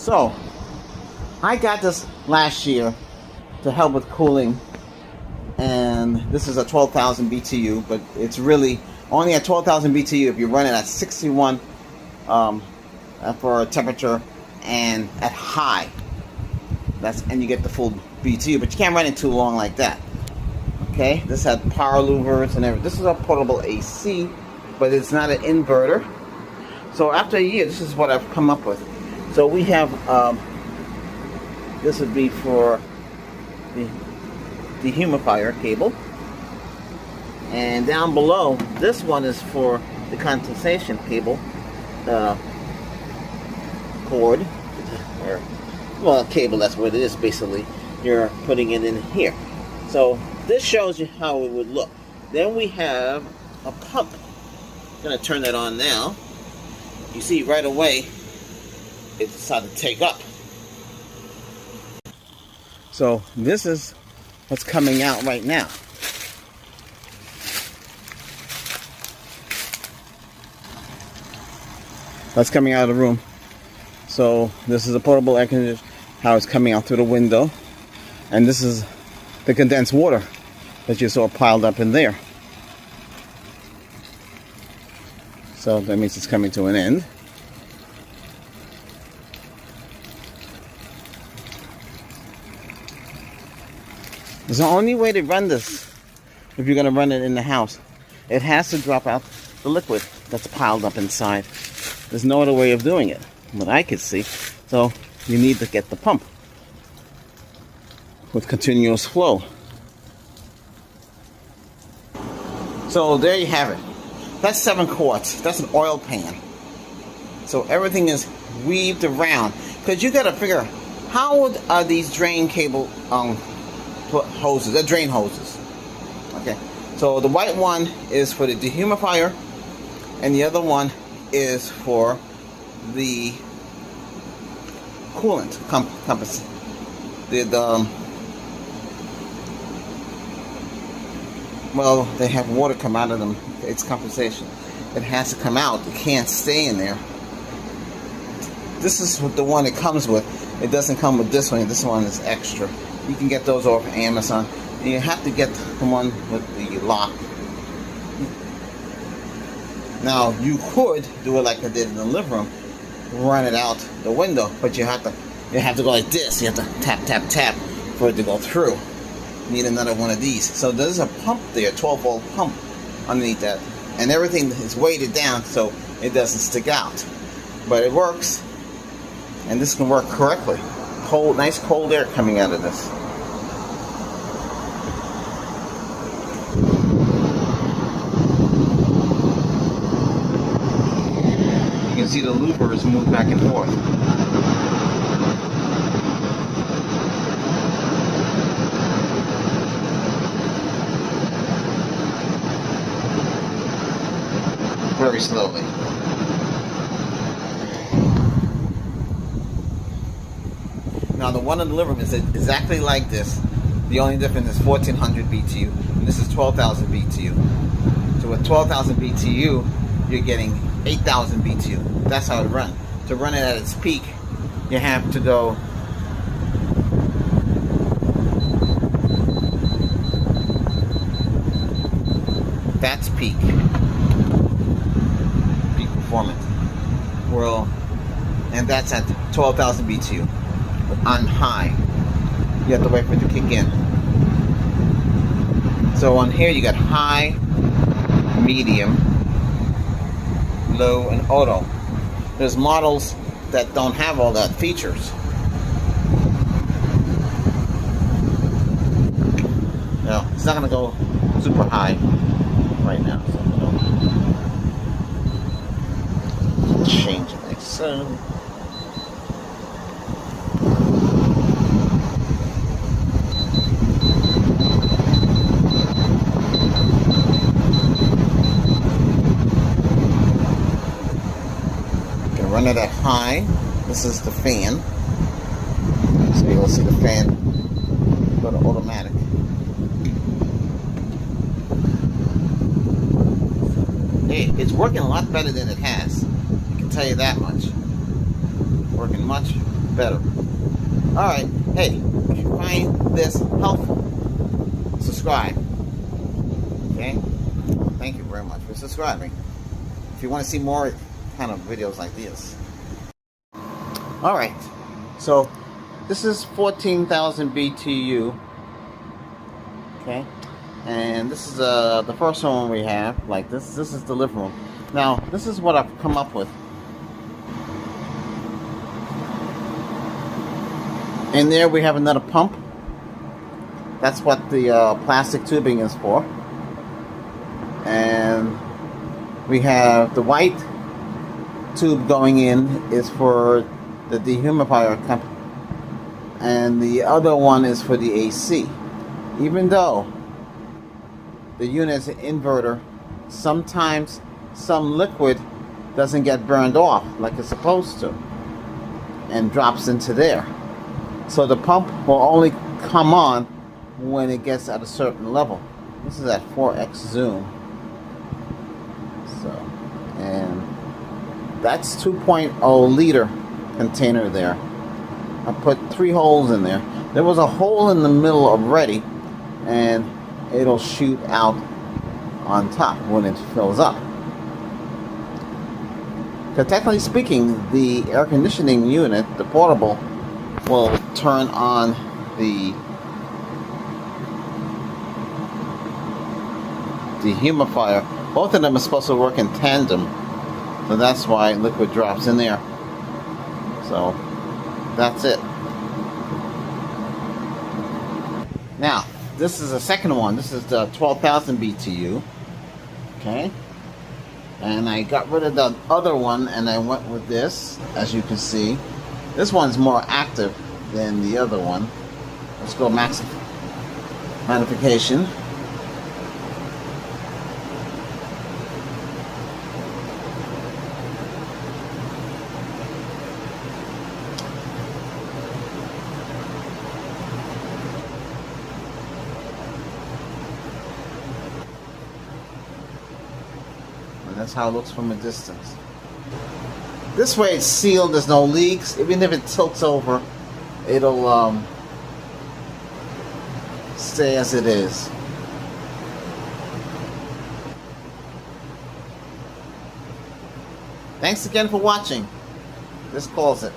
So, I got this last year to help with cooling, and this is a 12,000 BTU, but it's really only at 12,000 BTU if you run it at 61 for temperature and at high. And you get the full BTU, but you can't run it too long like that. Okay, this had power louvers and everything. This is a portable AC, but it's not an inverter. So after a year, this is what I've come up with. So we have, this would be for the dehumidifier cable. And down below, this one is for the condensation cable cord. Or, well, cable, that's what it is basically. You're putting it in here. So this shows you how it would look. Then we have a pump. I'm going to turn that on now. You see right away it decided to take up. So this is what's coming out right now. That's coming out of the room. So this is a portable air conditioner, how it's coming out through the window. And this is the condensed water that you saw piled up in there. So that means it's coming to an end. It's the only way to run this if you're going to run it in the house. It has to drop out the liquid that's piled up inside. There's no other way of doing it, what I could see. So you need to get the pump with continuous flow. So there you have it. That's 7 quarts. That's an oil pan. So everything is weaved around. Because you got to figure, how are these drain cable hoses? They're drain hoses. Okay. So the white one is for the dehumidifier, and the other one is for the coolant compass. Well, they have water come out of them. It's compensation. It has to come out. It can't stay in there. This is the one it comes with. It doesn't come with this one. This one is extra. You can get those off Amazon. And you have to get the one with the lock. Now, you could do it like I did in the living room. Run it out the window. But you have to go like this. You have to tap, tap, tap for it to go through. Need another one of these. So there's a pump there, 12-volt pump underneath that, and everything is weighted down so it doesn't stick out. But it works, and this can work correctly. Nice cold air coming out of this. You can see the louvers move back and forth. Very slowly. Now the one in the living room is exactly like this. The only difference is 1400 BTU, and this is 12,000 BTU. So with 12,000 BTU, you're getting 8,000 BTU. That's how it runs. To run it at its peak, you have to go that's peak. Performance. Well, and that's at 12,000 BTU. On high, you have to wait for it to kick in. So on here you got high, medium, low, and auto. There's models that don't have all that features. No, it's not going to go super high right now. So change it like so. You can run it at high. This is the fan. So you'll see the fan go to automatic. Hey, it's working a lot better than it has. Tell you that much. Working much better. Alright, hey, if you find this helpful, subscribe. Okay? Thank you very much for subscribing. If you want to see more kind of videos like this. Alright, so this is 14,000 BTU. Okay? And this is the first one we have. Like this is the living room. Now, this is what I've come up with. In there we have another pump. That's what the plastic tubing is for. And we have the white tube going in is for the dehumidifier cup, and the other one is for the AC. Even though the unit is an inverter, sometimes some liquid doesn't get burned off like it's supposed to and drops into there. So the pump will only come on when it gets at a certain level. This is at 4x zoom. So, and that's 2.0 liter container there. I put 3 holes in there. There was a hole in the middle already, and it'll shoot out on top when it fills up. Because technically speaking, the air conditioning unit, the portable, will turn on the dehumidifier. Both of them are supposed to work in tandem, so that's why liquid drops in there. So that's it. Now, this is the second one. This is the 12,000 BTU. Okay. And I got rid of the other one and I went with this, as you can see. This one's more active than the other one. Let's go max magnification. That's how it looks from a distance. This way it's sealed, there's no leaks. Even if it tilts over, it'll stay as it is. Thanks again for watching. This calls it.